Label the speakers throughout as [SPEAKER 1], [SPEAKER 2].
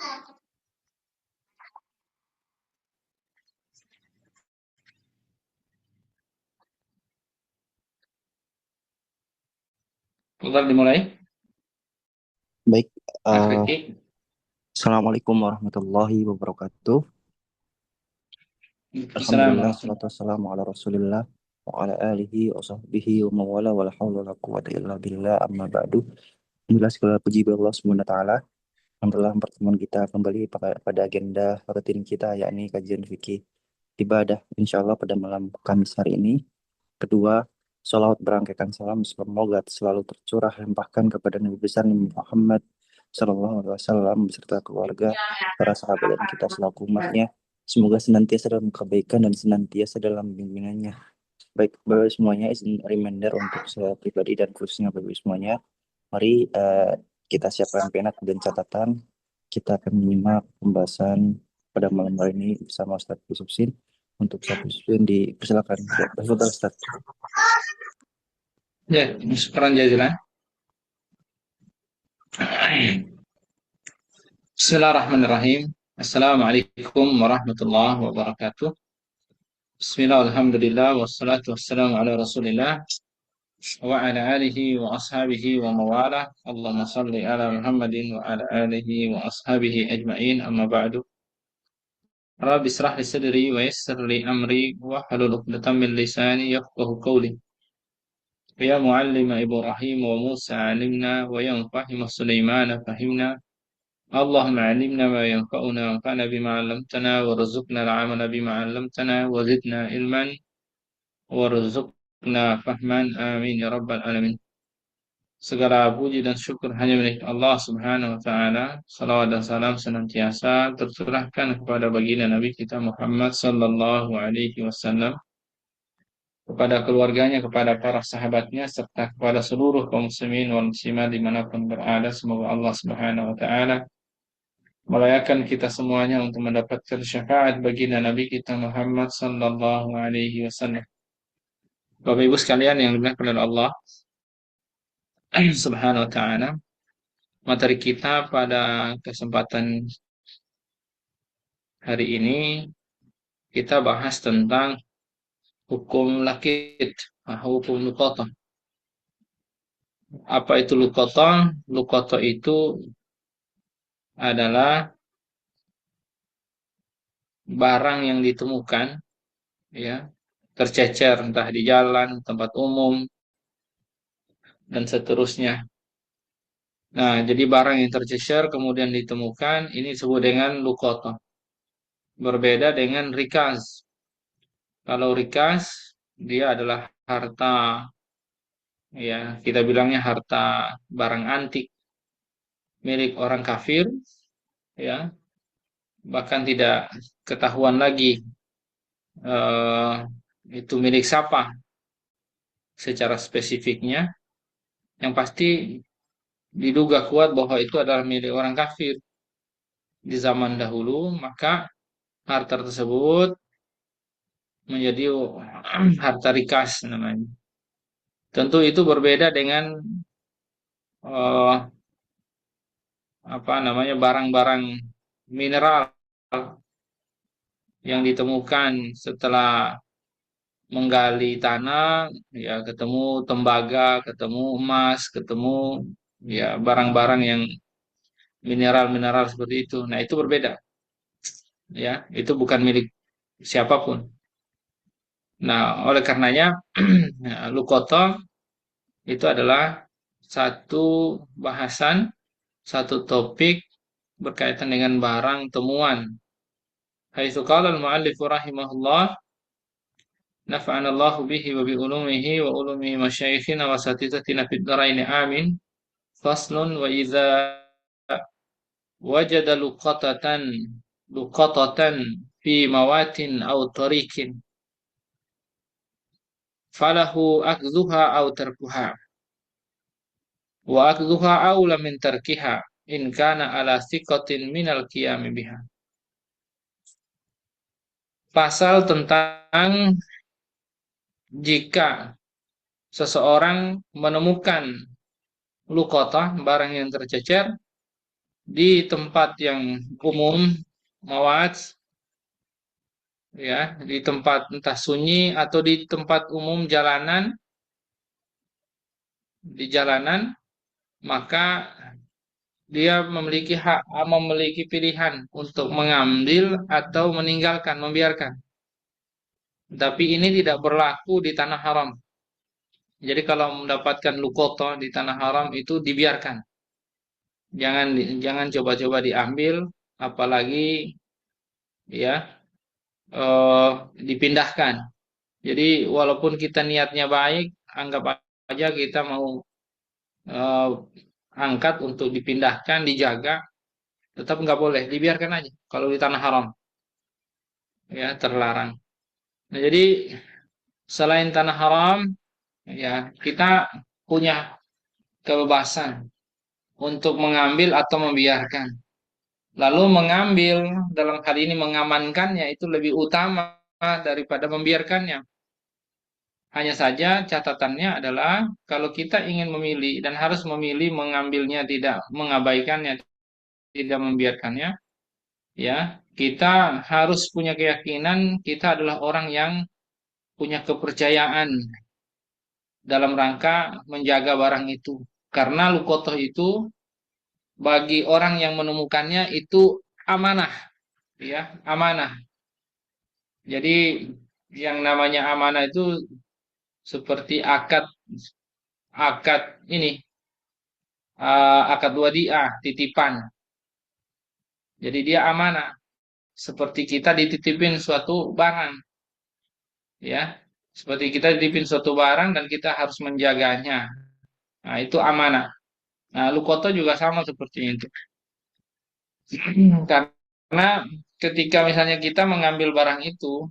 [SPEAKER 1] Udah dimulai?
[SPEAKER 2] Baik,
[SPEAKER 1] Mas
[SPEAKER 2] eh,
[SPEAKER 1] Riki?
[SPEAKER 2] Assalamualaikum warahmatullahi wabarakatuh. Alhamdulillah,
[SPEAKER 1] Assalamualaikum.
[SPEAKER 2] salatu wassalamu ala rasulillah wa ala alihi wa sahbihi wa mawala wa la hawla wa la quwwata illa billah amma ba'du. Alhamdulillah segala puji bagi Allah Subhanahu wa taala. Alhamdulillah pertemuan kita kembali pada agenda rutin kita yakni kajian fikih ibadah insyaallah pada malam Kamis hari ini. Kedua, sholawat berangkaikan salam semoga selalu tercurah limpahkan kepada Nabi besar Nabi Muhammad Sallallahu Alaihi Wasallam beserta keluarga, para sahabat dan kita selaku umatnya. Semoga senantiasa dalam kebaikan dan senantiasa dalam bimbingannya. Baik, Bapak semuanya, izin reminder untuk saya pribadi dan khususnya Bapak semuanya. Mari kita siapkan pena dan catatan. Kita akan menyimak pembahasan pada malam hari ini bersama Ustadz Yusuf Sin. Untuk Ustadz Yusuf Sin dipersilakan. Betul, Ustadz.
[SPEAKER 1] Ya, syukran jazilan. Bismillahirrahmanirrahim. Assalamualaikum warahmatullahi wabarakatuh. Bismillah, alhamdulillah, wassalatu wassalamu ala rasulillah wa ala alihi wa ashabihi wa mawala. Allahumma salli ala Muhammadin wa ala alihi wa ashabihi ajma'in, amma ba'du. Rabbi israh li sadri wa yassir li amri wa halul uqdatan min lisani yafqahu qawli. Ya muallim Ibrahim wa Musa alimna wa yanfahim Sulaiman fahimna. اللهم علمنا ما ينفعنا وانفعنا بما علمتنا وارزقنا العمل بما علمتنا وزدنا علما وارزقنا فهما آمين يا رب العالمين. Segala puji dan syukur hanya milik Allah Subhanahu wa taala. Salawat dan salam senantiasa tercurahkan kepada baginda Nabi kita Muhammad sallallahu alaihi wasallam, kepada keluarganya, kepada para sahabatnya, serta kepada seluruh kaum muslimin wal muslimat dimanapun berada. Semoga Allah Subhanahu wa taala melayakan kita semuanya untuk mendapatkan syafaat baginda Nabi kita Muhammad sallallahu alaihi wasallam. Bapak Ibu sekalian yang dimuliakan oleh Allah Subhanahu wa taala, materi kita pada kesempatan hari ini kita bahas tentang hukum lakit, hukum luqatah. Apa itu luqatah? Luqatah itu adalah barang yang ditemukan, ya, tercecer entah di jalan, tempat umum, dan seterusnya. Nah, jadi barang yang tercecer kemudian ditemukan ini disebut dengan luqatah. Berbeda dengan rikaz. Kalau rikaz dia adalah harta, ya, kita bilangnya harta barang antik milik orang kafir, ya, bahkan tidak ketahuan lagi eh, itu milik siapa secara spesifiknya. Yang pasti diduga kuat bahwa itu adalah milik orang kafir di zaman dahulu, maka harta tersebut menjadi harta rikas namanya. Tentu itu berbeda dengan eh, apa namanya barang-barang mineral yang ditemukan setelah menggali tanah, ya ketemu tembaga, ketemu emas, ketemu ya barang-barang yang mineral-mineral seperti itu. Nah, itu berbeda, ya. Itu bukan milik siapapun. Nah, oleh karenanya lukoto itu adalah satu bahasan, satu topik berkaitan dengan barang temuan. Haitsu qala al-mu'allif rahimahullah, nafa'ana Allah bihi wa bi ulumihi wa ulumi masyayikhina wa satitatina fid dharain amin. Faslun wa idza wajada luqatatan fi mawatin aw tariqin falahu akdhuha aw tarkuha wa akdhuha aula min tarkiha in kana ala thiqatin minal qiyam biha. Pasal tentang jika seseorang menemukan lukotah, barang yang tercecer, di tempat yang umum, mawat, ya, di tempat entah sunyi atau di tempat umum jalanan, di jalanan, maka dia memiliki hak, memiliki pilihan untuk mengambil atau meninggalkan, membiarkan. Tapi ini tidak berlaku di tanah haram. Jadi kalau mendapatkan lukoto di tanah haram itu dibiarkan. Jangan coba-coba diambil, apalagi ya eh, dipindahkan. Jadi walaupun kita niatnya baik, anggap aja kita mau eh, angkat untuk dipindahkan, dijaga, tetap nggak boleh, dibiarkan aja. Kalau di tanah haram, ya terlarang. Nah, jadi selain tanah haram, ya kita punya kebebasan untuk mengambil atau membiarkan. Lalu mengambil dalam hal ini mengamankannya itu lebih utama daripada membiarkannya. Hanya saja catatannya adalah kalau kita ingin memilih dan harus memilih mengambilnya tidak mengabaikannya, tidak membiarkannya, ya kita harus punya keyakinan kita adalah orang yang punya kepercayaan dalam rangka menjaga barang itu. Karena lukotoh itu bagi orang yang menemukannya itu amanah, ya amanah. Jadi yang namanya amanah itu seperti akad akad ini akad wadiah titipan. Jadi dia amanah seperti kita dititipin suatu barang, ya seperti kita dititipin suatu barang dan kita harus menjaganya. Nah itu amanah. Nah lukoto juga sama seperti itu. Karena ketika misalnya kita mengambil barang itu,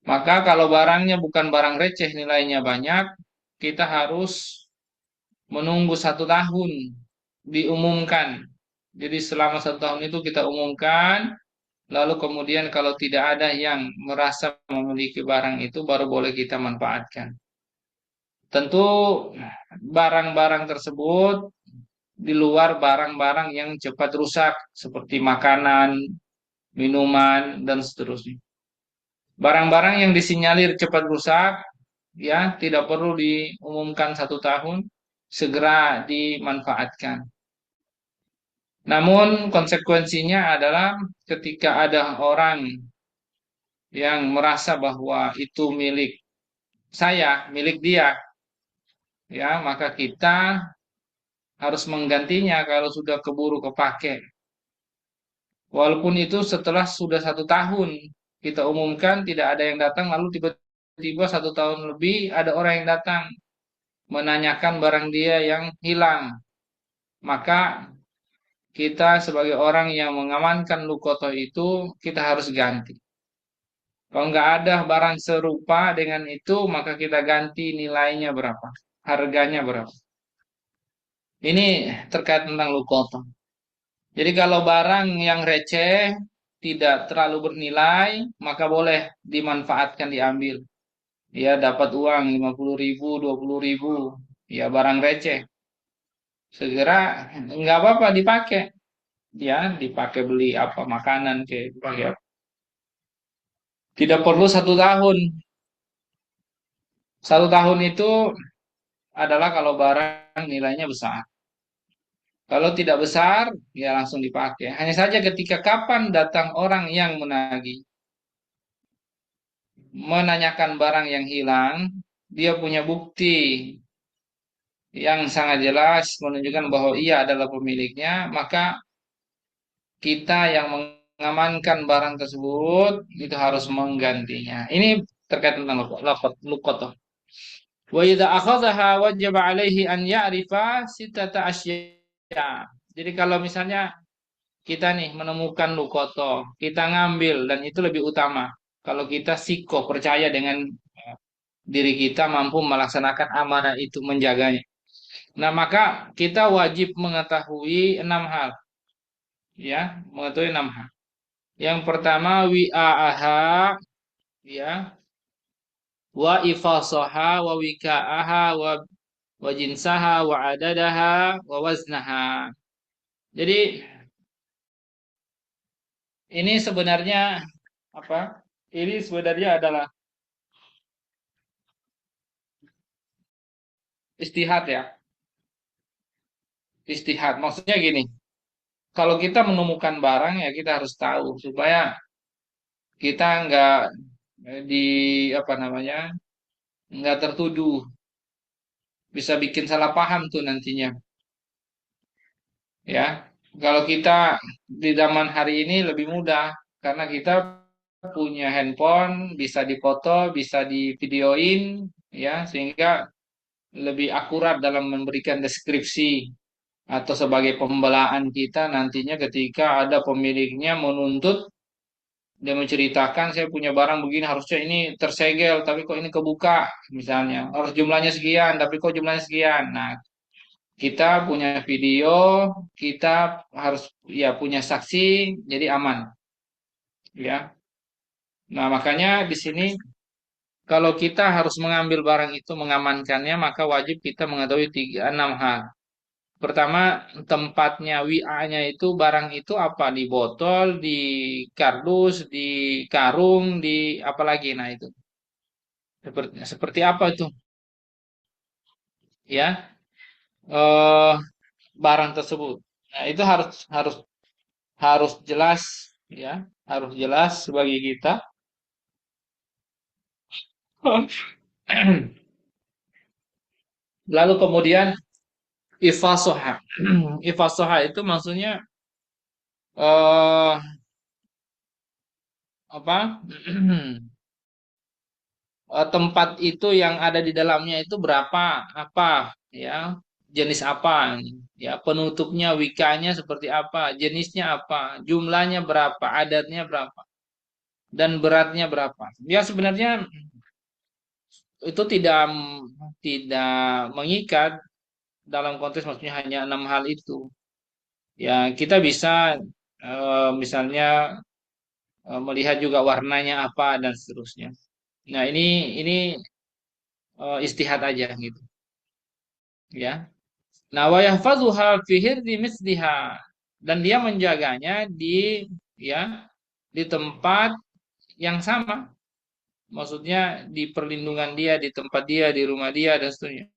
[SPEAKER 1] maka kalau barangnya bukan barang receh nilainya banyak, kita harus menunggu 1 tahun diumumkan. Jadi selama 1 tahun itu kita umumkan, lalu kemudian kalau tidak ada yang merasa memiliki barang itu, baru boleh kita manfaatkan. Tentu barang-barang tersebut di luar barang-barang yang cepat rusak, seperti makanan, minuman, dan seterusnya. Barang-barang yang disinyalir cepat rusak, ya tidak perlu diumumkan 1 tahun, segera dimanfaatkan. Namun konsekuensinya adalah ketika ada orang yang merasa bahwa itu milik saya, milik dia, ya maka kita harus menggantinya kalau sudah keburu kepake. Walaupun itu setelah sudah 1 tahun kita umumkan tidak ada yang datang, lalu tiba-tiba 1 tahun lebih ada orang yang datang menanyakan barang dia yang hilang, maka kita sebagai orang yang mengamankan lukoto itu kita harus ganti. Kalau nggak ada barang serupa dengan itu, maka kita ganti nilainya berapa, harganya berapa. Ini terkait tentang lukoto. Jadi kalau barang yang receh tidak terlalu bernilai, maka boleh dimanfaatkan diambil. Ya dapat uang 50.000, 20.000, ya barang receh. Segera nggak apa-apa dipakai, ya dipakai beli apa makanan kayak dipakai apa. Tidak perlu 1 tahun. 1 tahun itu adalah kalau barang nilainya besar. Kalau tidak besar, ya langsung dipakai. Hanya saja ketika kapan datang orang yang menagih, menanyakan barang yang hilang, dia punya bukti yang sangat jelas menunjukkan bahwa ia adalah pemiliknya, maka kita yang mengamankan barang tersebut itu harus menggantinya. Ini terkait tentang lukotoh. Wa idza akhadhaha wajaba alaihi an ya'rifa sittata asya. Jadi kalau misalnya kita nih menemukan lukoto, kita ngambil dan itu lebih utama. Kalau kita siko percaya dengan diri kita mampu melaksanakan amanah itu menjaganya. Nah, maka kita wajib mengetahui 6 hal, ya, mengetahui 6 hal. Yang pertama wi'aaha, ya, wa ifasaha wa wika'aha wa jinsaha wa adadaha wa waznaha. Jadi ini sebenarnya apa? Ini sebenarnya adalah istihad ya. Istihad. Maksudnya gini, kalau kita menemukan barang ya kita harus tahu supaya kita nggak di apa namanya, nggak tertuduh, bisa bikin salah paham tuh nantinya. Ya, kalau kita di zaman hari ini lebih mudah karena kita punya handphone, bisa dipoto, bisa divideoin, ya, sehingga lebih akurat dalam memberikan deskripsi atau sebagai pembelaan kita nantinya ketika ada pemiliknya menuntut, dia menceritakan saya punya barang begini harusnya ini tersegel tapi kok ini kebuka misalnya harus jumlahnya sekian tapi kok jumlahnya sekian. Nah, kita punya video, kita harus ya punya saksi, jadi aman, ya. Nah, makanya di sini kalau kita harus mengambil barang itu mengamankannya, maka wajib kita mengetahui enam hal. Pertama, tempatnya WA-nya itu barang itu apa? Di botol, di kardus, di karung, di apa lagi? Nah, itu. Seperti apa itu? Ya, eh barang tersebut. Nah, itu harus harus harus jelas, ya, harus jelas bagi kita. Lalu kemudian ifasoha. Ifasoha itu maksudnya eh apa? Tempat itu yang ada di dalamnya itu berapa, apa, ya, jenis apa, ya, penutupnya, wikanya seperti apa, jenisnya apa, jumlahnya berapa, adatnya berapa, dan beratnya berapa. Ya sebenarnya itu tidak mengikat dalam konteks maksudnya hanya enam hal itu. Ya kita bisa misalnya melihat juga warnanya apa dan seterusnya. Nah ini istihad aja gitu, ya. Nah, wa yahfazuha fi hirdi misliha, dan dia menjaganya di, ya, di tempat yang sama. Maksudnya di perlindungan dia, di tempat dia, di rumah dia dan seterusnya.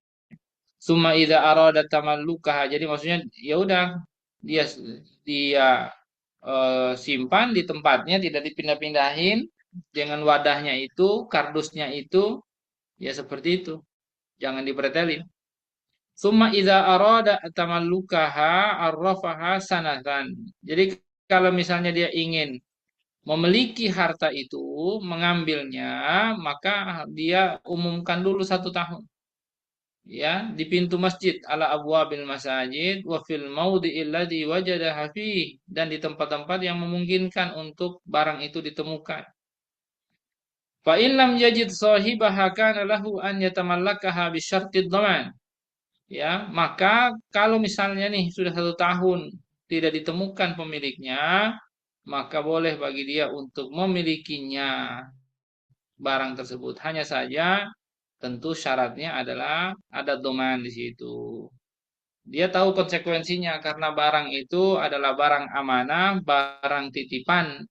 [SPEAKER 1] Summa idza arada tamallukaha. Jadi maksudnya ya udah dia dia simpan di tempatnya, tidak dipindah-pindahin dengan wadahnya itu, kardusnya itu, ya seperti itu. Jangan dipretelin. Summa idza arada tamallukaha arrafaha sanatan. Jadi kalau misalnya dia ingin memiliki harta itu, mengambilnya, maka dia umumkan dulu 1 tahun. Ya, di pintu masjid ala abwabil masajid wa fil maudhi'il ladzi wajadaha fih, dan di tempat-tempat yang memungkinkan untuk barang itu ditemukan. Fa in lam yajid sahibaha kana lahu an yatamallakaha bi syartid dhaman. Ya, maka kalau misalnya nih sudah 1 tahun tidak ditemukan pemiliknya, maka boleh bagi dia untuk memilikinya barang tersebut. Hanya saja tentu syaratnya adalah ada doman di situ. Dia tahu konsekuensinya karena barang itu adalah barang amanah, barang titipan.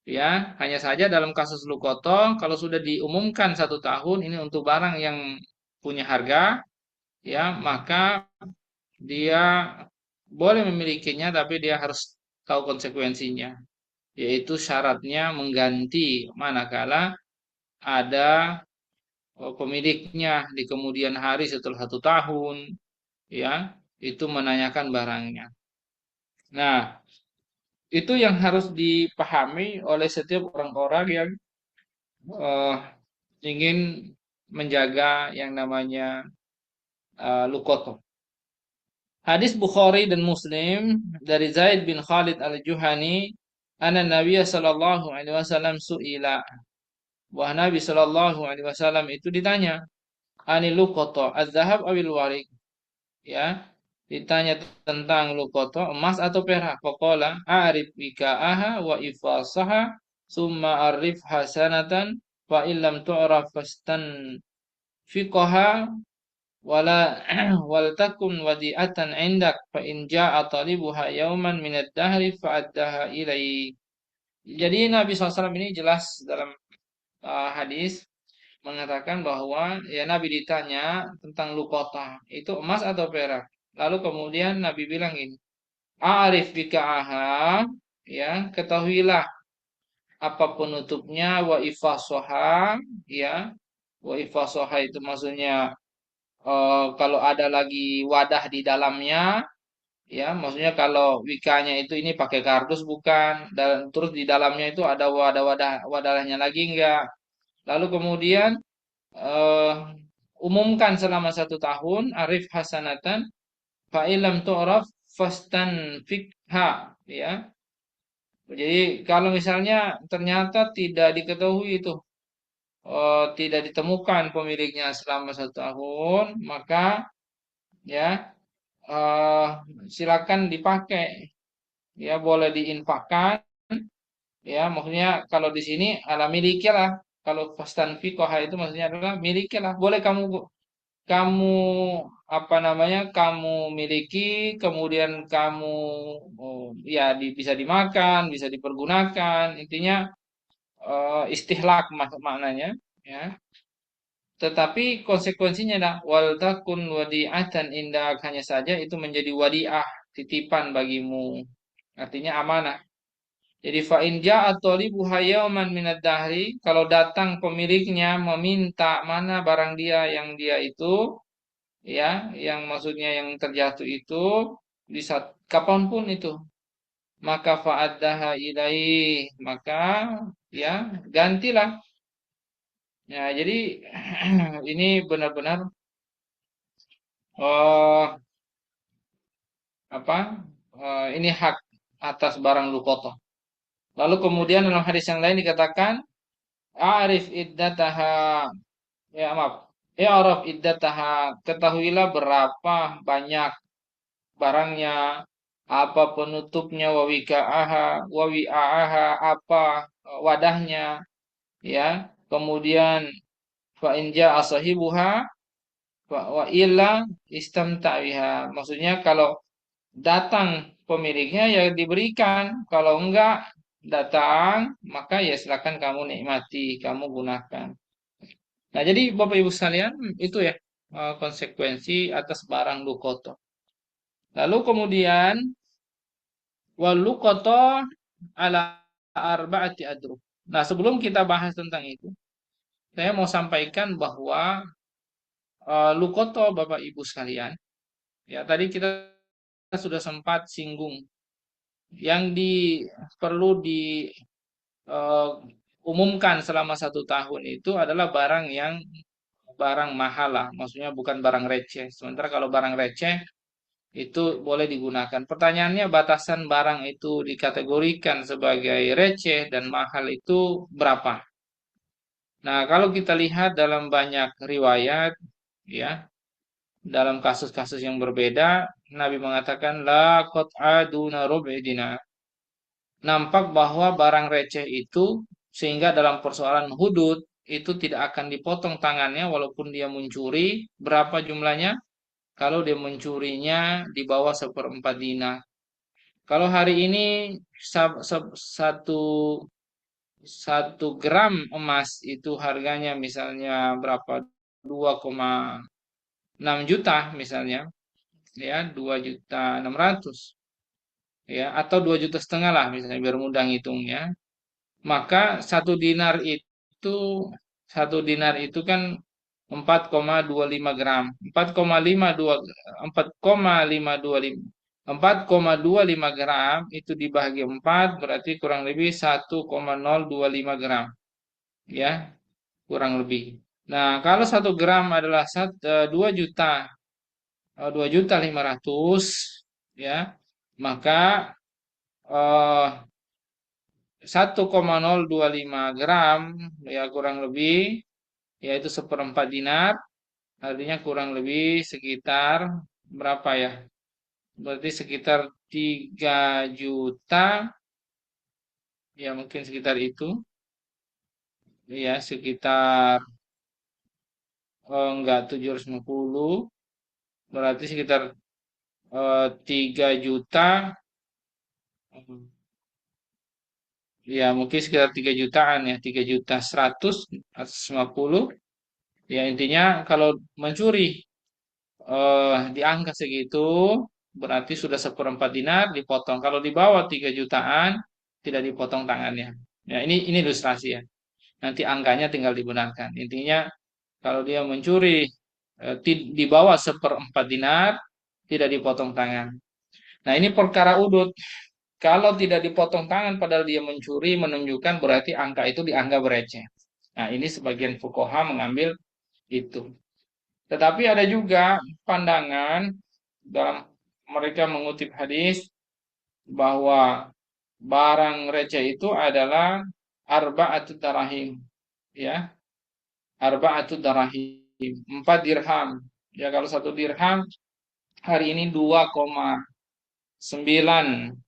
[SPEAKER 1] Ya, hanya saja dalam kasus Lukoto, kalau sudah diumumkan 1 tahun ini untuk barang yang punya harga, ya, maka dia boleh memilikinya, tapi dia harus tahu konsekuensinya, yaitu syaratnya mengganti manakala ada pemiliknya di kemudian hari setelah 1 tahun, ya, itu menanyakan barangnya. Nah, itu yang harus dipahami oleh setiap orang-orang yang eh, ingin menjaga yang namanya lukoto. Hadis Bukhari dan Muslim dari Zaid bin Khalid al-Juhani, anna Nabiya sallallahu alaihi wasallam su'ila. Wah, Nabi sallallahu alaihi wasallam itu ditanya, anil luqata, az-zahab awil warik, ya. Ditanya tentang luqata, emas atau perak. Faqala, a'rif wika'aha wa ifasaha, summa arif hasanatan, fa illam tu'raf fastan fiqaha wala wal takun wadi'atan 'indak fa in ja'a talibuha yauman min ad-dahri fa'addaha ilaihi. Jadi Nabi SAW ini jelas dalam hadis mengatakan bahwa ya Nabi ditanya tentang lukota, itu emas atau perak. Lalu kemudian Nabi bilang ini, "A'rif bika'aha," ya, ketahuilah apa penutupnya, wa ifasoha, ya. Wa ifasoha itu maksudnya kalau ada lagi wadah di dalamnya, ya, maksudnya kalau wikanya itu ini pakai kardus bukan, dan terus di dalamnya itu ada wadah-wadah wadahnya lagi enggak. Lalu kemudian eh, umumkan selama 1 tahun, arif hasanatan, fa'ilam tu'raf fastan fikha, ya. Jadi kalau misalnya ternyata tidak diketahui itu, tidak ditemukan pemiliknya selama 1 tahun, maka ya eh, silakan dipakai, ya boleh diinfakkan, ya maksudnya kalau di sini ala milikilah. Kalau fastan fikoha itu maksudnya adalah milikilah, boleh kamu kamu apa namanya kamu miliki, kemudian kamu ya bisa dimakan, bisa dipergunakan, intinya istihlak maknanya, ya. Tetapi konsekuensinya adalah wal takun wadi'atan indak, hanya saja itu menjadi wadi'ah, titipan bagimu, artinya amanah. Jadi fa in ja'a thalibu yauman minad dahri, kalau datang pemiliknya meminta mana barang dia yang dia itu, ya, yang maksudnya yang terjatuh itu di saat kapanpun itu, maka fa'addaha ilaih, maka ya gantilah. Ya, jadi ini benar-benar oh apa ini hak atas barang lukoto. Lalu kemudian dalam hadis yang lain dikatakan arif iddataha, ya maaf, araf iddataha, ketahuilah berapa banyak barangnya, apa penutupnya, wawi'aha, apa wadahnya, ya. Kemudian fa in ja'a sahibuha wa illa istamta biha. Maksudnya kalau datang pemiliknya ya diberikan, kalau enggak datang maka ya silakan kamu nikmati, kamu gunakan. Nah, jadi Bapak Ibu sekalian, itu ya konsekuensi atas barang lukoto. Lalu kemudian wal lukoto ala arba'ati adrub. Nah, sebelum kita bahas tentang itu, saya mau sampaikan bahwa lukoto Bapak Ibu sekalian, ya tadi kita sudah sempat singgung yang perlu diumumkan selama 1 tahun itu adalah barang mahal lah, maksudnya bukan barang receh. Sementara kalau barang receh itu boleh digunakan. Pertanyaannya, batasan barang itu dikategorikan sebagai receh dan mahal itu berapa? Nah, kalau kita lihat dalam banyak riwayat, ya, dalam kasus-kasus yang berbeda, Nabi mengatakan la qat'a duna rub'i dinar. Nampak bahwa barang receh itu sehingga dalam persoalan hudud itu tidak akan dipotong tangannya walaupun dia mencuri. Berapa jumlahnya? Kalau dia mencurinya di bawah 1/4 dinar. Kalau hari ini satu satu gram emas itu harganya misalnya berapa? 2,6 juta misalnya, ya, 2.600.000, ya, atau 2,5 juta lah misalnya biar mudah ngitungnya. Maka satu dinar itu kan 4,25 gram. 4,525 gram itu dibagi 4 berarti kurang lebih 1,025 gram, ya, kurang lebih. Nah, kalau 1 gram adalah 2 juta, 2.500.000, ya, maka eh 1,025 gram, ya kurang lebih, yaitu 1/4 dinar, artinya kurang lebih sekitar berapa ya? Berarti sekitar 3 juta, ya mungkin sekitar itu, ya sekitar enggak 750. berarti sekitar 3 juta, ya mungkin sekitar 3 jutaan ya, 3 juta 100, 150. Ya intinya kalau mencuri di angka segitu berarti sudah seperempat dinar dipotong. Kalau di bawah 3 jutaan tidak dipotong tangannya. Ya ini ilustrasi ya. Nanti angkanya tinggal dibenarkan. Intinya kalau dia mencuri di bawah seperempat dinar tidak dipotong tangan. Nah ini perkara udut. Kalau tidak dipotong tangan padahal dia mencuri menunjukkan berarti angka itu dianggap receh. Nah ini sebagian fuqaha mengambil itu. Tetapi ada juga pandangan dalam mereka mengutip hadis bahwa barang receh itu adalah arba'atut darahim, ya, arba'atut darahim, 4 dirham. Ya kalau 1 dirham hari ini 2,9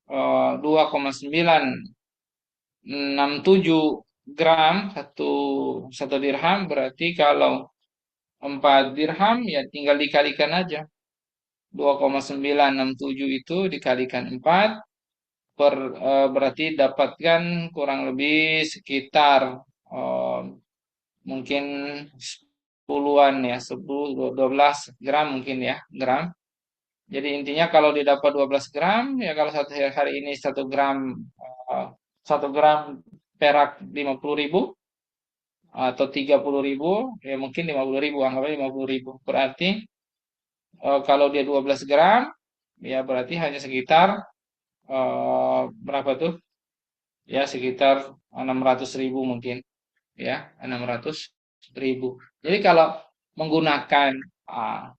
[SPEAKER 1] 2,967 gram satu satu dirham, berarti kalau 4 dirham ya tinggal dikalikan aja. 2,967 itu dikalikan 4 berarti dapatkan kurang lebih sekitar eh, mungkin 10-an ya, 10 12 gram mungkin ya, gram. Jadi intinya kalau didapat 12 gram ya kalau satu hari ini 1 gram, eh, 1 gram perak 50.000 atau 30.000, ya mungkin 50.000, anggapnya 50.000. Berarti kalau dia 12 gram ya berarti hanya sekitar berapa tuh? Ya sekitar 600.000 mungkin, ya 600.000. Jadi kalau menggunakan uh,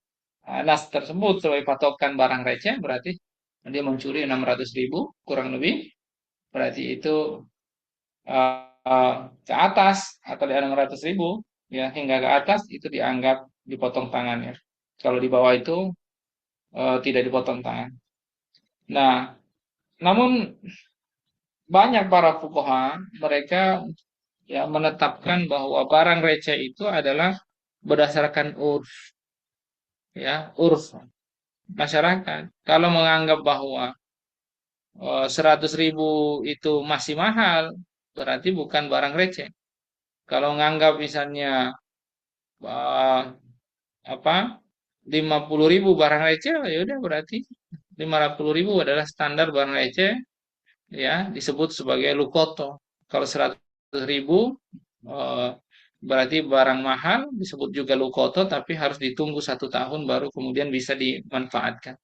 [SPEAKER 1] nas tersebut sebagai patokan barang receh, berarti dia mencuri 600.000 kurang lebih, berarti itu ke atas atau di 600.000 ya hingga ke atas itu dianggap dipotong tangannya. Kalau di bawah itu tidak dipotong tangan. Nah, namun banyak para fuqaha mereka ya menetapkan bahwa barang receh itu adalah berdasarkan urf, ya urf masyarakat. Kalau menganggap bahwa 100.000 itu masih mahal, berarti bukan barang receh. Kalau menganggap misalnya eh, apa 50.000 barang receh, ya udah berarti 50.000 adalah standar barang receh, ya disebut sebagai lukoto. Kalau 100.000 eh, berarti barang mahal disebut juga lukoto, tapi harus ditunggu 1 tahun baru kemudian bisa dimanfaatkan.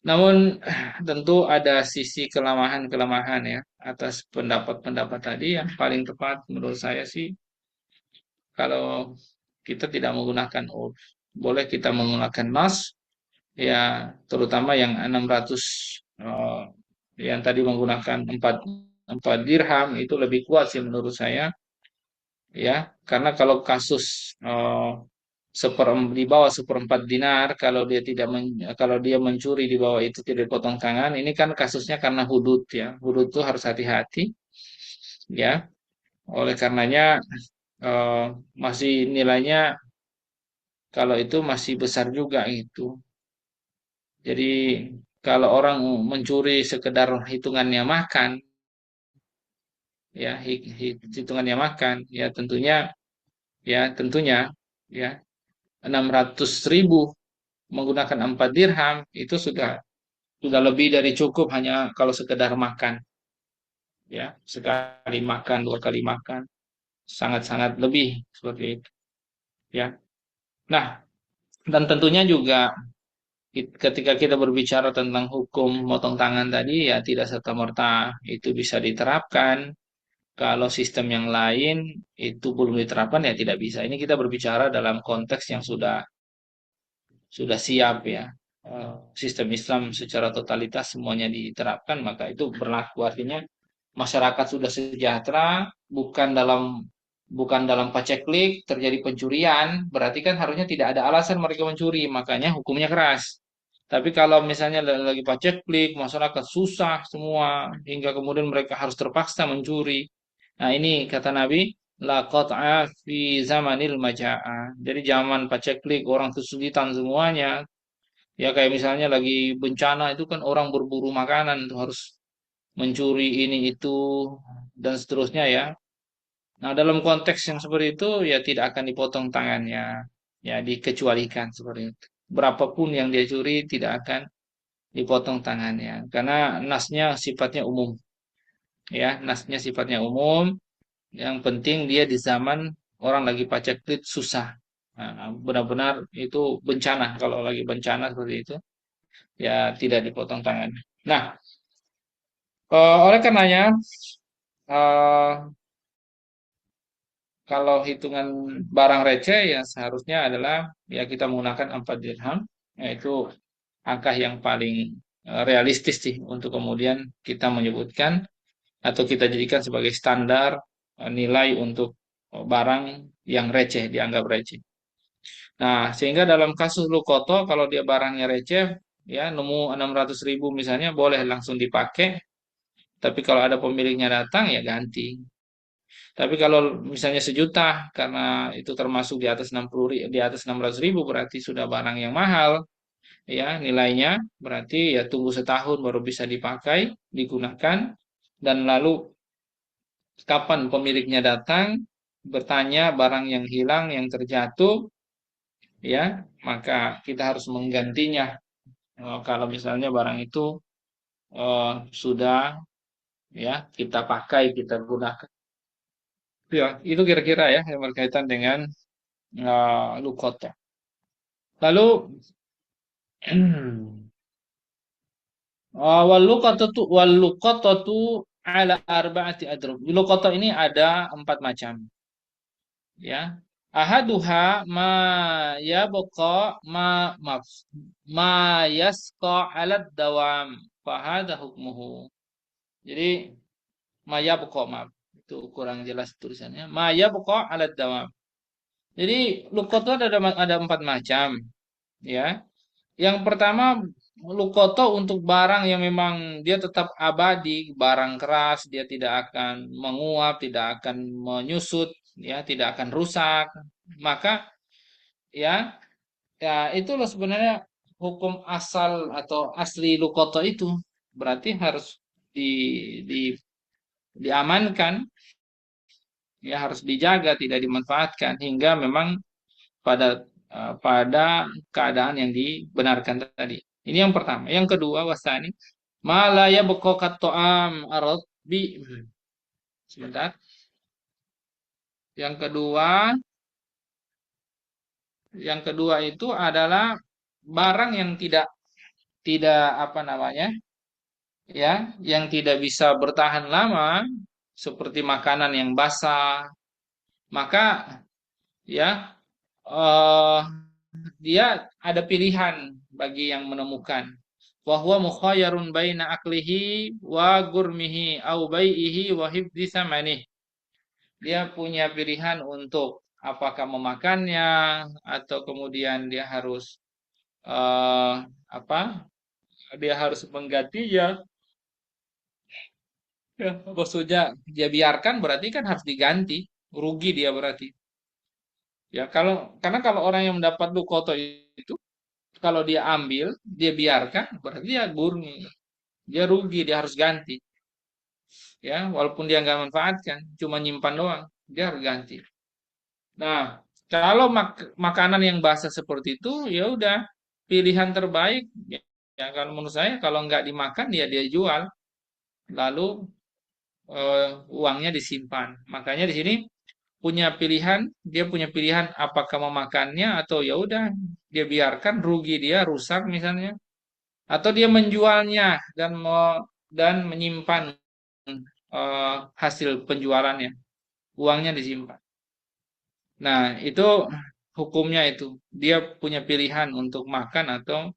[SPEAKER 1] Namun tentu ada sisi kelemahan-kelemahan ya atas pendapat-pendapat tadi. Yang paling tepat menurut saya sih kalau kita tidak menggunakan urf, boleh kita menggunakan nas ya, terutama yang 600 eh, yang tadi menggunakan 4 4 dirham itu lebih kuat sih menurut saya, ya karena kalau kasus di bawah seperempat dinar, kalau dia tidak kalau dia mencuri di bawah itu tidak dipotong tangan, ini kan kasusnya karena hudud ya, hudud itu harus hati-hati ya, oleh karenanya eh, masih nilainya kalau itu masih besar juga gitu. Jadi kalau orang mencuri sekedar hitungannya makan, ya hitungannya makan, ya tentunya ya 600.000 menggunakan 4 dirham itu sudah lebih dari cukup hanya kalau sekedar makan, ya sekali makan 2 kali makan sangat-sangat lebih seperti itu ya. Nah, dan tentunya juga ketika kita berbicara tentang hukum motong tangan tadi ya tidak serta-merta itu bisa diterapkan. Kalau sistem yang lain itu belum diterapkan ya tidak bisa. Ini kita berbicara dalam konteks yang sudah siap ya. Sistem Islam secara totalitas semuanya diterapkan, maka itu berlaku. Artinya masyarakat sudah sejahtera, bukan dalam paceklik terjadi pencurian, berarti kan harusnya tidak ada alasan mereka mencuri, makanya hukumnya keras. Tapi kalau misalnya lagi paceklik, masyarakat susah semua hingga kemudian mereka harus terpaksa mencuri. Nah, ini kata Nabi, la qat'a fi zamanil majaa. Jadi zaman paceklik orang kesulitan semuanya. Ya kayak misalnya lagi bencana itu kan orang berburu makanan tuh harus mencuri ini itu dan seterusnya ya. Nah, dalam konteks yang seperti itu ya tidak akan dipotong tangannya. Ya dikecualikan seperti itu. Berapapun yang dia curi tidak akan dipotong tangannya karena nasnya sifatnya umum. Ya, nasnya sifatnya umum. Yang penting dia di zaman orang lagi paceklik susah. Nah, benar-benar itu bencana. Kalau lagi bencana seperti itu, ya tidak dipotong tangan. Nah, oleh karenanya, eh, kalau hitungan barang receh ya seharusnya adalah ya kita menggunakan 4 dirham, yaitu angka yang paling realistis sih untuk kemudian kita menyebutkan atau kita jadikan sebagai standar nilai untuk barang yang receh, dianggap receh. Nah, sehingga dalam kasus Lukoto, kalau dia barangnya receh, ya nemu 600.000 misalnya, boleh langsung dipakai. Tapi kalau ada pemiliknya datang, ya ganti. Tapi kalau misalnya sejuta, karena itu termasuk di atas 60 di atas 600.000, berarti sudah barang yang mahal, ya nilainya. Berarti ya tunggu setahun baru bisa dipakai, digunakan. Dan lalu kapan pemiliknya datang, bertanya barang yang hilang, yang terjatuh, ya maka kita harus menggantinya. Kalau misalnya barang itu sudah ya kita pakai, kita gunakan. Ya, itu kira-kira ya yang berkaitan dengan lukota. Lalu wal luqatatu ala arba'ati adrub. Luqata ini ada 4 macam, ya. Ahaduha ma yabqa maaf ma yasqa ala dawam. Fahada hukmuhu. Jadi ma yabqa maaf. Itu kurang jelas tulisannya. Ma yabqa ala dawam. Jadi luqata ada 4 macam, ya. Yang pertama, lukoto untuk barang yang memang dia tetap abadi, barang keras, dia tidak akan menguap, tidak akan menyusut, ya, tidak akan rusak. Maka ya, ya itulah sebenarnya hukum asal atau asli lukoto itu. Berarti harus di, di diamankan, ya harus dijaga, tidak dimanfaatkan hingga memang pada keadaan yang dibenarkan tadi. Ini yang pertama. Yang kedua, wasani malaya bekokat to'am bi. Sebentar. Yang kedua, yang kedua itu adalah barang yang tidak tidak apa namanya, ya, yang tidak bisa bertahan lama seperti makanan yang basah, maka ya eh dia ada pilihan bagi yang menemukan. Wahwa mukhayyarun baina aklihi wa gurmihi au bai'ihi wa hifdzi samanih. Dia punya pilihan untuk apakah memakannya atau kemudian dia harus eh apa? Dia harus menggantinya. Ya, maksudnya dia biarkan berarti kan harus diganti, rugi dia berarti. Ya, karena kalau orang yang mendapat lukoto itu kalau dia ambil, dia biarkan, berarti dia gurmi. Dia rugi, dia harus ganti. Ya, walaupun dia nggak manfaatkan, cuma nyimpan doang, dia harus ganti. Nah, kalau makanan yang basah seperti itu, ya udah pilihan terbaik. Ya, ya kalau menurut saya kalau nggak dimakan, ya dia jual, lalu uangnya disimpan. Makanya di sini dia punya pilihan apakah memakannya atau ya udah dia biarkan rugi dia rusak misalnya atau dia menjualnya dan menyimpan hasil penjualannya, uangnya disimpan. Nah, itu hukumnya itu. Dia punya pilihan untuk makan atau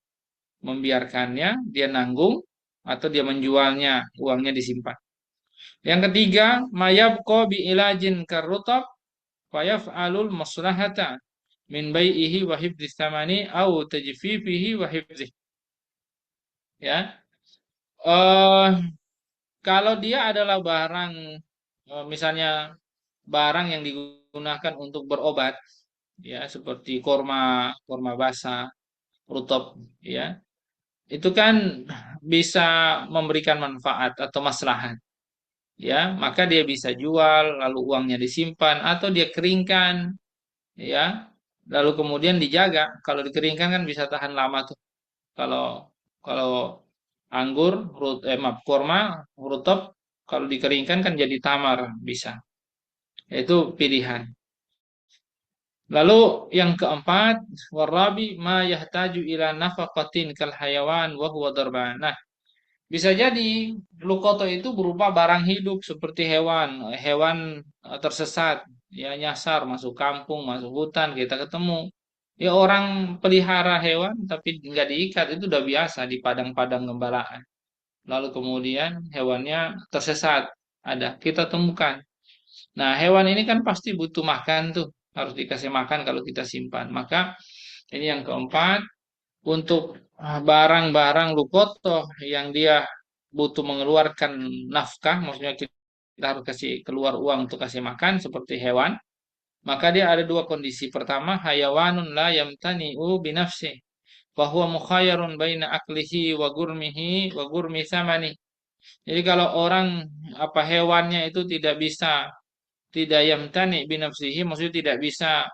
[SPEAKER 1] membiarkannya, dia nanggung atau dia menjualnya, uangnya disimpan. Yang ketiga, mayabqa bi ilajin karutab fayaf'alul maslahata min bai'ihi wa hifdzi thamani au tajfifihi wa hifdzi. Ya. Eh kalau dia adalah barang misalnya barang yang digunakan untuk berobat, ya seperti korma, korma basah, rutop, ya itu kan bisa memberikan manfaat atau maslahat, ya maka dia bisa jual lalu uangnya disimpan atau dia keringkan, ya lalu kemudian dijaga. Kalau dikeringkan kan bisa tahan lama tuh. Kalau kalau anggur, maaf, kurma, rutop, kalau dikeringkan kan jadi tamar bisa. Itu pilihan. Lalu yang keempat, warabi ma yahtaju ila nafaqatin kal hayawan wa huwa darban. Nah, bisa jadi lukoto itu berupa barang hidup seperti hewan, hewan tersesat, ya nyasar masuk kampung, masuk hutan, kita ketemu. Ya orang pelihara hewan tapi nggak diikat itu udah biasa di padang-padang gembalaan. Lalu kemudian hewannya tersesat, ada kita temukan. Nah, hewan ini kan pasti butuh makan tuh, harus dikasih makan kalau kita simpan. Maka ini yang keempat, untuk barang-barang lukotoh yang dia butuh mengeluarkan nafkah, maksudnya kita harus kasih keluar uang untuk kasih makan seperti hewan, maka dia ada dua kondisi. Pertama, hayawanun la yamtani'u binafsi, fahuwa mukhayyarun baina aklihi wa gurmihi wa gurmi samani. Jadi kalau orang apa hewannya itu tidak yamtani binafsihi, maksudnya tidak bisa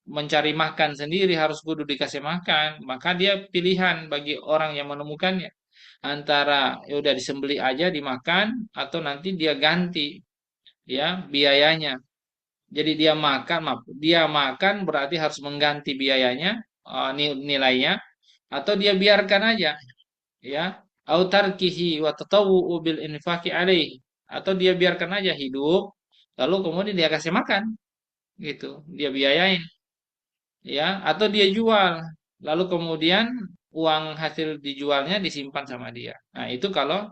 [SPEAKER 1] mencari makan sendiri, harus kudu dikasih makan, maka dia pilihan bagi orang yang menemukannya antara ya udah disembelih aja dimakan atau nanti dia ganti, ya biayanya. Jadi dia makan berarti harus mengganti biayanya, nilainya, atau dia biarkan aja, ya. Au tarkihi wa tatawwu'u bil infaqi alaih, atau dia biarkan aja hidup lalu kemudian dia kasih makan gitu, dia biayain, ya, atau dia jual lalu kemudian uang hasil dijualnya disimpan sama dia. Nah, itu kalau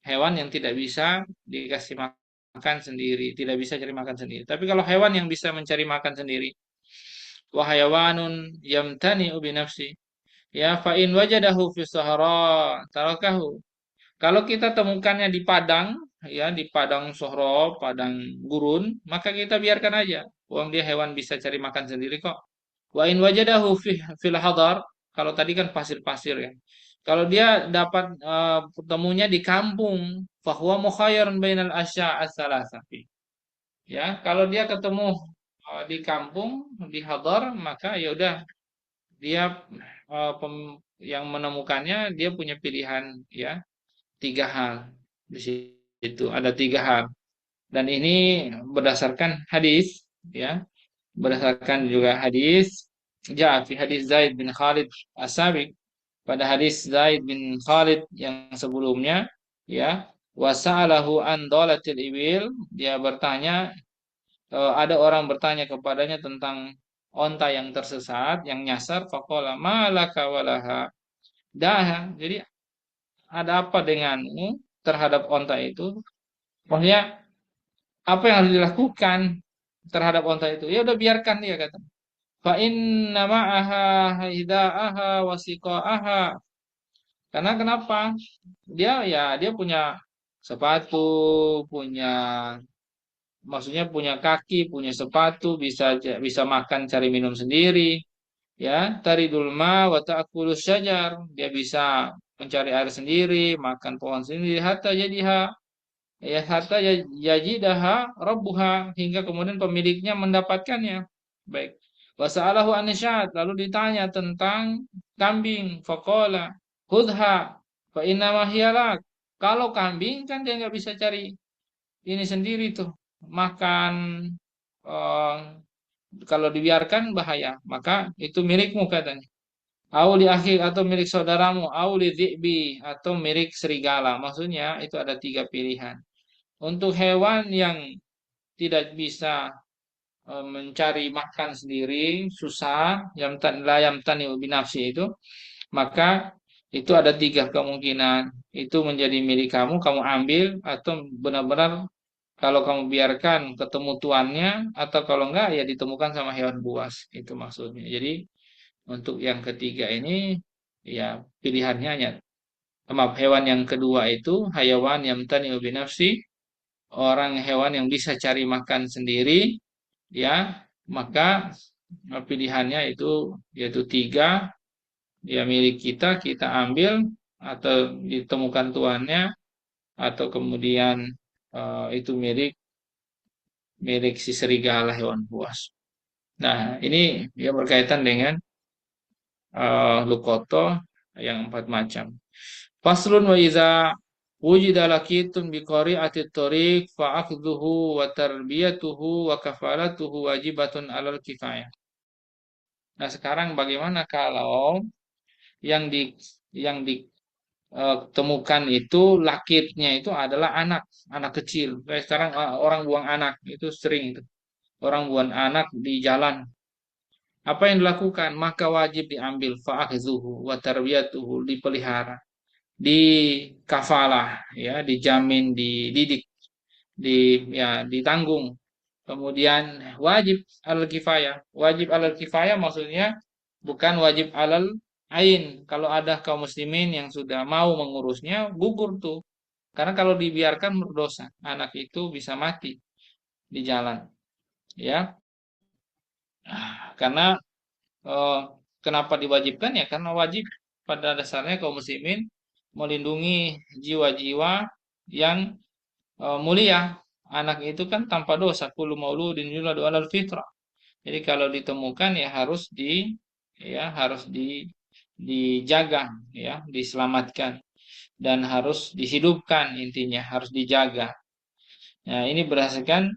[SPEAKER 1] hewan yang tidak bisa dikasih makan sendiri, tidak bisa cari makan sendiri. Tapi kalau hewan yang bisa mencari makan sendiri, wa hayawanun yamtani'u bi nafsi, ya fa in wajadahu fi sahara tarakahu. Kalau kita temukannya di padang, ya di padang sohro, padang gurun, maka kita biarkan aja. Uang dia hewan bisa cari makan sendiri kok. Wa in wajadahu fil hadar, kalau tadi kan pasir-pasir ya. Kalau dia dapat temunya di kampung, fahuwa mukhayyarun bainal asya as-salasati. Ya, kalau dia ketemu di kampung, di hadar, maka ya udah dia yang menemukannya dia punya pilihan, ya tiga hal di situ, ada tiga hal, dan ini berdasarkan hadis, ya berdasarkan juga hadis, ja fi hadis Zaid bin Khalid As-Sabiq, pada hadis Zaid bin Khalid yang sebelumnya, ya wasa'alahu an dolatil ibil, dia bertanya, ada orang bertanya kepadanya tentang onta yang tersesat, yang nyasar, faqala malaka walaha daha. Jadi ada apa denganmu terhadap onta itu? Maksudnya apa yang harus dilakukan terhadap onta itu? Ya udah biarkan dia kata. Fa inna ma'aha haida'aha wa siqa'aha. Karena kenapa? Dia punya sepatu, punya maksudnya punya kaki, punya sepatu, bisa makan cari minum sendiri, ya. Taridul ma wa ta'kulus syajar. Dia bisa mencari air sendiri, makan pohon sendiri, hatta jadiha, ya hatta yajidaha rabbuha, hingga kemudian pemiliknya mendapatkannya. Baik. Wasa'alahu anisyad, lalu ditanya tentang kambing, faqala khudha fa inna ma hiya lak. Kalau kambing kan dia nggak bisa cari ini sendiri tuh, makan, eh, kalau dibiarkan bahaya, maka itu milikmu katanya. Au li akhi, atau milik saudaramu, au li dhi'bi, atau milik serigala. Maksudnya itu ada tiga pilihan. Untuk hewan yang tidak bisa mencari makan sendiri, susah, yamtani binafsi itu, maka itu ada tiga kemungkinan. Itu menjadi milik kamu, kamu ambil, atau benar-benar kalau kamu biarkan ketemu tuannya, atau kalau enggak ya ditemukan sama hewan buas. Itu maksudnya. Jadi untuk yang ketiga ini ya pilihannya hanya, maaf, hewan yang kedua itu hayawan yamtani binafsi, orang hewan yang bisa cari makan sendiri, ya, maka pilihannya itu yaitu tiga, ya milik kita, kita ambil atau ditemukan tuannya, atau kemudian itu milik milik si serigala hewan buas. Nah, ini ya berkaitan dengan lukoto yang empat macam. Faslun wa iza wujida lakitun bi qari'ati tariq fa akhdhuhu wa tarbiyatuhu wa kafalatuhu wajibatun alal kifayah. Nah, sekarang bagaimana kalau yang ditemukan itu lakitnya itu adalah anak, anak kecil. Kayak sekarang orang buang anak itu sering itu. Orang buang anak di jalan. Apa yang dilakukan? Maka wajib diambil fa'akhuhu wa tarbiyatuhu, dipelihara, dikafalah, ya, dijamin, dididik, di ya ditanggung. Kemudian wajib alal kifayah. Wajib alal kifayah maksudnya bukan wajib alal ain. Kalau ada kaum muslimin yang sudah mau mengurusnya, gugur tuh. Karena kalau dibiarkan berdosa, anak itu bisa mati di jalan, ya. Karena eh, kenapa diwajibkan ya? Karena wajib pada dasarnya kaum muslimin melindungi jiwa-jiwa yang mulia. Anak itu kan tanpa dosa, kullu mauludin yuladu alal fitrah. Jadi kalau ditemukan ya harus dijaga, ya, diselamatkan, dan harus dihidupkan, intinya harus dijaga. Nah, ini berdasarkan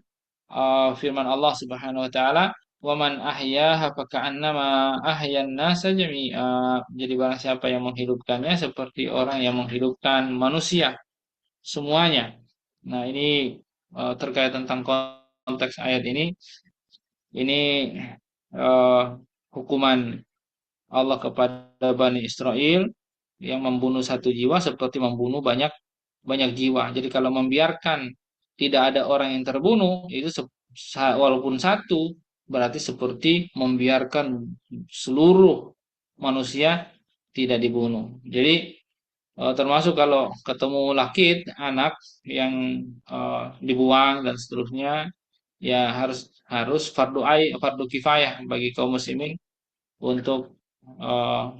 [SPEAKER 1] firman Allah Subhanahu wa taala, "Wa man ahyaha faka'annama ahyan nasa jami'a." Jadi barang siapa yang menghidupkannya seperti orang yang menghidupkan manusia semuanya. Nah, ini terkait tentang konteks ayat ini eh, hukuman Allah kepada Bani Israel yang membunuh satu jiwa seperti membunuh banyak banyak jiwa. Jadi kalau membiarkan tidak ada orang yang terbunuh, itu walaupun satu, berarti seperti membiarkan seluruh manusia tidak dibunuh. Jadi termasuk kalau ketemu lakit anak yang dibuang dan seterusnya, ya harus harus fardu kifayah bagi kaum muslimin untuk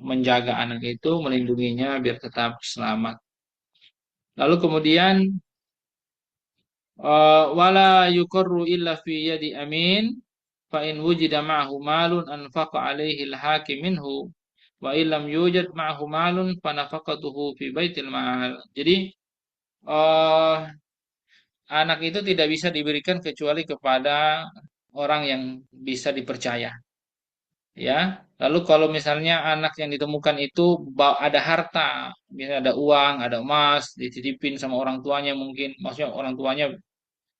[SPEAKER 1] menjaga anak itu, melindunginya biar tetap selamat. Lalu kemudian wala yuqarru illa fi yadi amin fa in wujida ma'hu malun anfaqa alaihi al-hakim minhu wa illam yujad ma'hu malun fa nafaqatuhu fi baitil mal. Jadi eh anak itu tidak bisa diberikan kecuali kepada orang yang bisa dipercaya, ya. Lalu kalau misalnya anak yang ditemukan itu ada harta, misalnya ada uang, ada emas, dititipin sama orang tuanya, mungkin maksudnya orang tuanya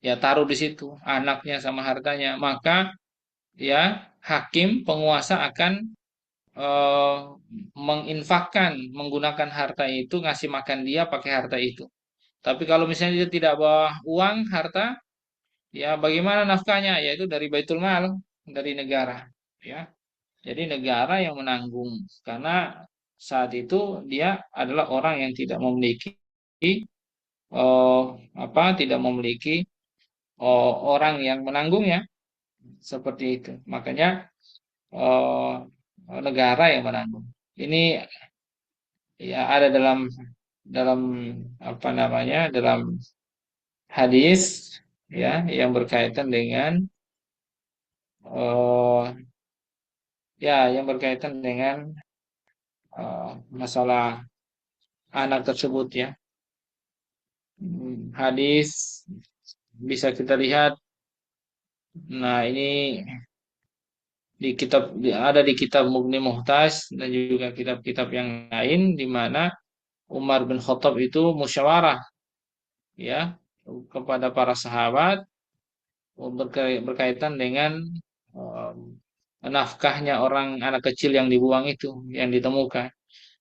[SPEAKER 1] ya taruh di situ anaknya sama hartanya, maka ya hakim penguasa akan eh, menginfakkan, menggunakan harta itu, ngasih makan dia pakai harta itu. Tapi kalau misalnya dia tidak bawa uang, harta, ya bagaimana nafkahnya? Yaitu dari Baitul Mal, dari negara, ya. Jadi negara yang menanggung, karena saat itu dia adalah orang yang tidak memiliki tidak memiliki orang yang menanggungnya, seperti itu. Makanya eh, negara yang menanggung. Ini ya ada dalam dalam apa namanya, dalam hadis, ya, yang berkaitan dengan eh, yang berkaitan dengan masalah anak tersebut, ya. Hadis bisa kita lihat. Nah, ini ada di kitab Mughni Muhtaj dan juga kitab-kitab yang lain di mana Umar bin Khattab itu musyawarah, ya, kepada para sahabat berkaitan dengan um, nafkahnya orang anak kecil yang dibuang itu, yang ditemukan.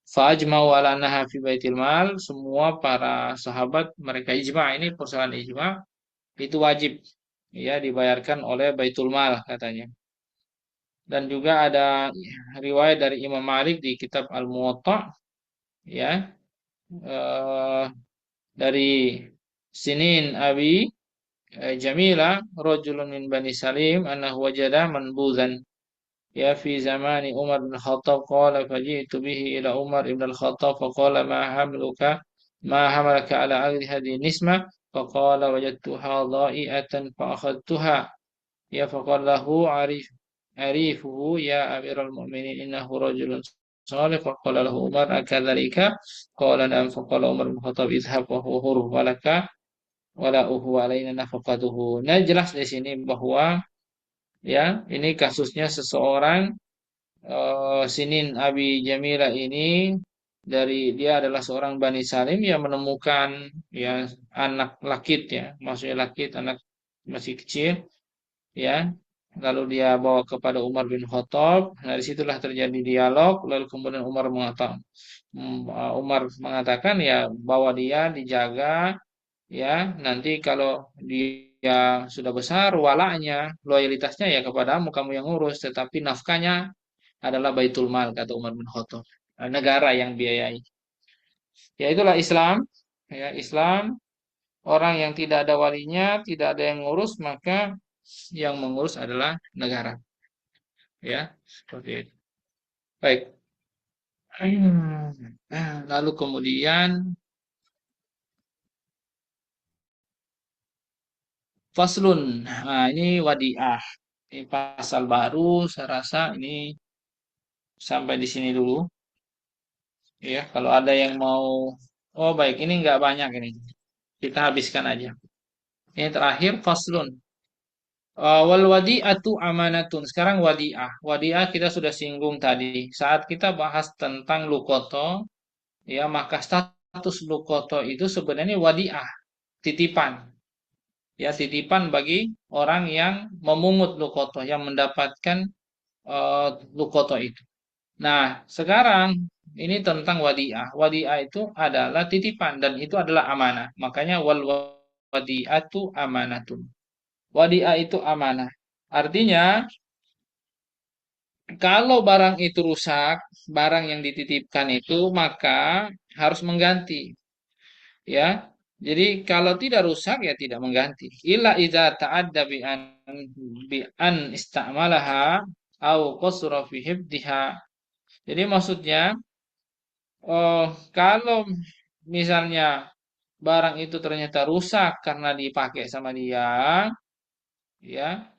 [SPEAKER 1] Fajma'u ala annaha fi baitil mal, semua para sahabat mereka ijma, ini persoalan ijma, itu wajib, ya, dibayarkan oleh Baitul Mal katanya. Dan juga ada riwayat dari Imam Malik di kitab Al-Muwatta, ya, eh, dari Sinin Abi Jamila rajulun min Bani Salim annahu wajada manbuzan ya fi zamani Umar bin Khattab qala faji'tu bihi ila Umar ibn al-Khattab faqala ma hamalaka ala agli hadhihi nisma faqala wajadtuha dha'i'atan fa akhadtuha ya faqala lahu arifuhu ya amiral mu'minin innahu rajulun salih faqala lahu Umar akadzalika qala na'am faqala Umar bin Khattab idhhab wa huwa hurun walaka wala uhu alaina nafaqatuhu. Nah, jelas di sini bahwa ya ini kasusnya seseorang Sinin Abi Jamila ini dia adalah seorang Bani Salim yang menemukan ya anak lakit ya, maksudnya lakit anak masih kecil ya. Lalu dia bawa kepada Umar bin Khattab. Nah, disitulah terjadi dialog. Lalu kemudian Umar mengatakan ya bawa dia dijaga ya nanti kalau dia sudah besar walaknya loyalitasnya ya kepadamu kamu yang ngurus tetapi nafkahnya adalah Baitul Mal kata Umar bin Khattab. Negara yang biayai ya itulah Islam ya Islam orang yang tidak ada walinya tidak ada yang ngurus maka yang mengurus adalah negara ya seperti itu baik. Lalu kemudian Faslun. Nah, ini wadiah. Ini pasal baru, saya rasa ini sampai di sini dulu. Ya, kalau ada yang mau, oh baik, ini nggak banyak ini. Kita habiskan aja. Ini terakhir faslun. Wal wadi'atu amanatun. Sekarang wadi'ah. Wadi'ah kita sudah singgung tadi. Saat kita bahas tentang lukoto, ya maka status lukoto itu sebenarnya wadi'ah, titipan. Ya, titipan bagi orang yang memungut lukoto, yang mendapatkan lukoto itu. Nah, sekarang ini tentang wadi'ah. Wadi'ah itu adalah titipan dan itu adalah amanah. Makanya wal wadi'atu amanatun. Wadi'ah itu amanah. Artinya, kalau barang itu rusak, barang yang dititipkan itu maka harus mengganti, ya. Jadi kalau tidak rusak ya tidak mengganti. Illa idza ta'adda bi an istamalaha au qasra fi hifdhiha. Jadi maksudnya oh, kalau misalnya barang itu ternyata rusak karena dipakai sama dia, ya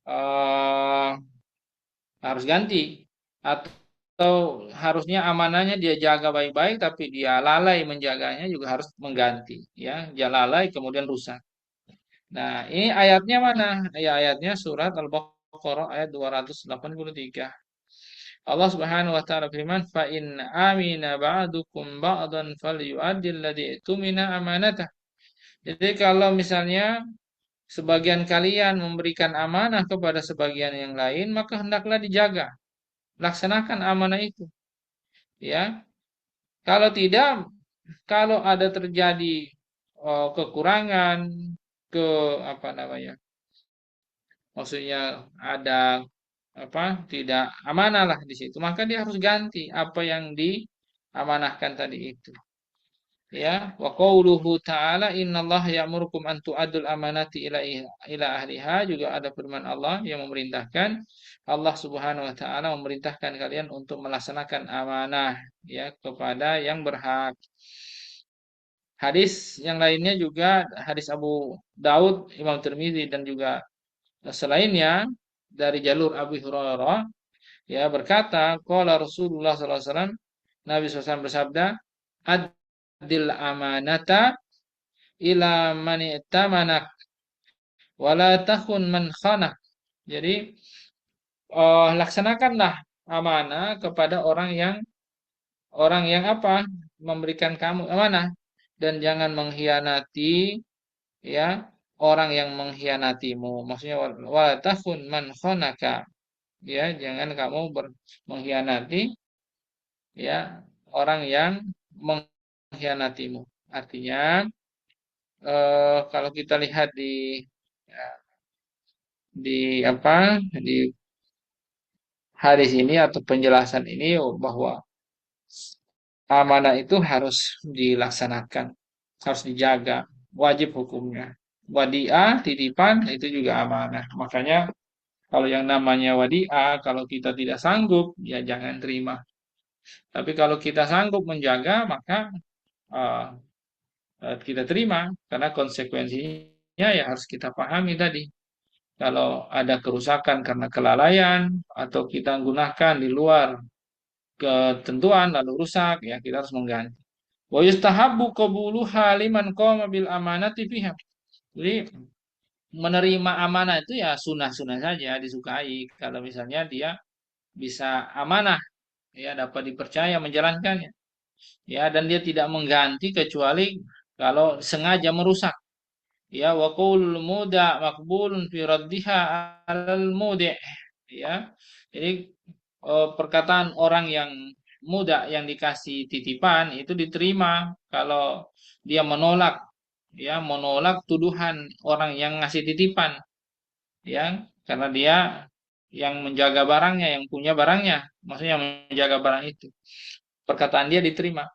[SPEAKER 1] eh, harus ganti. Atau harusnya amanahnya dia jaga baik-baik, tapi dia lalai menjaganya juga harus mengganti. Ya, dia lalai kemudian rusak. Nah, ini ayatnya mana? Ya, ayatnya surat Al-Baqarah ayat 283. Allah Subhanahu wa taala firman, "Fa in amina ba'dukum ba'dan falyu'addil ladzi tumina amanatah." Jadi kalau misalnya sebagian kalian memberikan amanah kepada sebagian yang lain, maka hendaklah dijaga. Laksanakan amanah itu, ya. Kalau tidak, kalau ada terjadi kekurangan ke apa namanya? Maksudnya ada apa? Tidak amanah lah di situ, maka dia harus ganti apa yang diamanahkan tadi itu. Ya, wa qauluhu ta'ala innallaha ya'murukum an tu'addul amanati ila ahliha juga ada firman Allah yang memerintahkan Allah Subhanahu wa taala memerintahkan kalian untuk melaksanakan amanah ya kepada yang berhak. Hadis yang lainnya juga hadis Abu Daud, Imam Tirmizi dan juga selainnya dari jalur Abu Hurairah ya berkata qala Rasulullah sallallahu alaihi wasallam Nabi SAW bersabda adil amanata ila man i'tamanak wala takhun man khanak. Jadi laksanakanlah amanah kepada orang yang apa? Memberikan kamu amanah dan jangan mengkhianati ya orang yang mengkhianatimu. Maksudnya wala takhun man khanaka. Ya, jangan kamu mengkhianati ya orang yang mengkhianatimu. Artinya kalau kita lihat di apa di hadis ini atau penjelasan ini bahwa amanah itu harus dilaksanakan, harus dijaga, wajib hukumnya. wadiah, titipan itu juga amanah. Makanya kalau yang namanya wadiah, kalau kita tidak sanggup, ya jangan terima. Tapi kalau kita sanggup menjaga, maka eh, kita terima karena konsekuensinya ya harus kita pahami tadi. Kalau ada kerusakan karena kelalaian atau kita gunakan di luar ketentuan lalu rusak, ya kita harus mengganti. Wa yustahabbu qabuluha liman qama bil amanati fiha. Jadi menerima amanah itu ya sunah-sunah saja disukai kalau misalnya dia bisa amanah, ya dapat dipercaya menjalankannya, ya dan dia tidak mengganti kecuali kalau sengaja merusak, ya wa qaulul muda maqbulun fi raddiha alal mudi, ya jadi perkataan orang yang muda yang dikasih titipan itu diterima kalau dia menolak, ya menolak tuduhan orang yang ngasih titipan, ya karena dia yang menjaga barangnya, yang punya barangnya, maksudnya menjaga barang itu, perkataan dia diterima.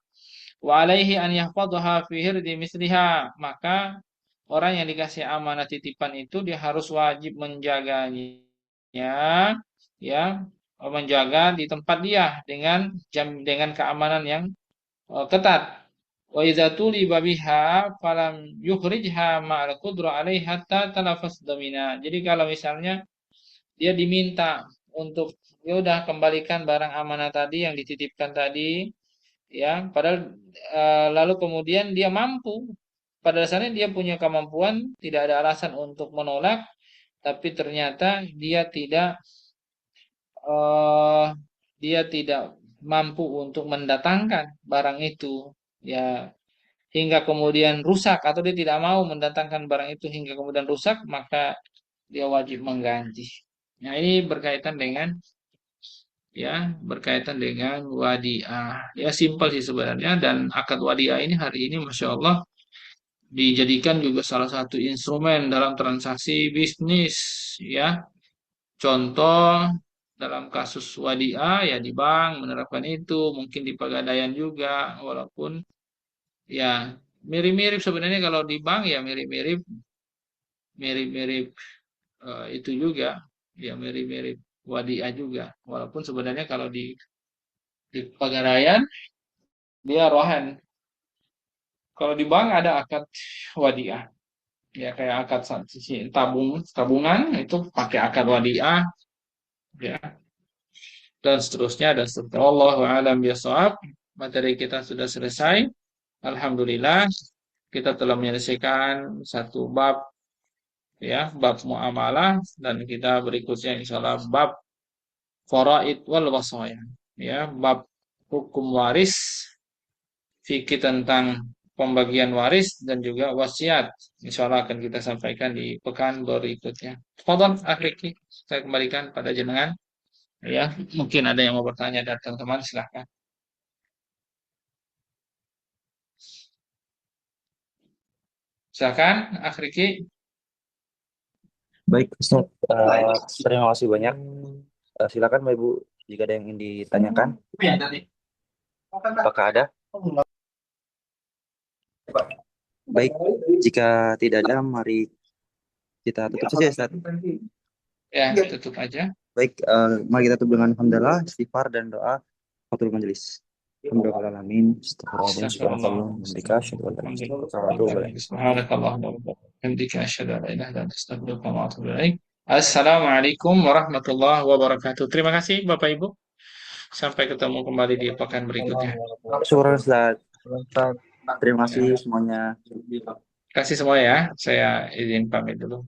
[SPEAKER 1] Wa alaihi an yahfadhaha fi hirdi misliha, maka orang yang dikasih amanah titipan itu dia harus wajib menjaganya, ya menjaga di tempat dia dengan dengan keamanan yang ketat. Wa idza tuliba biha falam yukhrijha ma'al qudra 'alaiha hatta talafas damina. Jadi kalau misalnya dia diminta untuk ya udah kembalikan barang amanah tadi yang dititipkan tadi, ya padahal lalu kemudian dia mampu, pada dasarnya dia punya kemampuan, tidak ada alasan untuk menolak, tapi ternyata eh, dia tidak mampu untuk mendatangkan barang itu, ya hingga kemudian rusak, atau dia tidak mau mendatangkan barang itu hingga kemudian rusak, maka dia wajib mengganti. Nah, ini berkaitan dengan wadiah. Ya simpel sih sebenarnya, dan akad wadiah ini hari ini Masya Allah dijadikan juga salah satu instrumen dalam transaksi bisnis, ya. Contoh dalam kasus wadiah ya di bank menerapkan itu, mungkin di Pegadaian juga, walaupun ya mirip-mirip sebenarnya, kalau di bank ya mirip-mirip itu juga, ya mirip-mirip wadiah juga, walaupun sebenarnya kalau di Pegadaian dia rohan, kalau di bank ada akad wadiah, ya kayak akad tabungan itu pakai akad wadiah, ya dan seterusnya. Wallahu a'lam bishawab. Materi kita sudah selesai. Alhamdulillah kita telah menyelesaikan satu bab, ya bab muamalah, dan kita berikutnya insyaallah bab faraid wal wasaya, ya bab hukum waris, fikih tentang pembagian waris dan juga wasiat. Insyaallah akan kita sampaikan di pekan berikutnya. Fadhal akhirnya saya kembalikan pada jenengan, ya mungkin ada yang mau bertanya dari teman-teman, silahkan. Silakan akhirnya.
[SPEAKER 2] Baik, Ustaz. Terima kasih banyak. Silakan Bapak Ibu jika ada yang ingin ditanyakan. Apakah ada? Baik, jika tidak ada, mari kita tutup saja, Ustaz.
[SPEAKER 1] Ya, tutup aja.
[SPEAKER 2] Baik, mari kita tutup dengan hamdalah, istighfar dan doa fatul majelis. Alhamdulillahirrahmanirrahim. Astagfirullahaladzim.
[SPEAKER 1] Assalamualaikum warahmatullahi wabarakatuh. Terima kasih Bapak Ibu. Sampai ketemu kembali di pekan berikutnya.
[SPEAKER 2] Syukur, Ustaz. Terima kasih semuanya.
[SPEAKER 1] Terima kasih semua ya. Saya izin pamit dulu.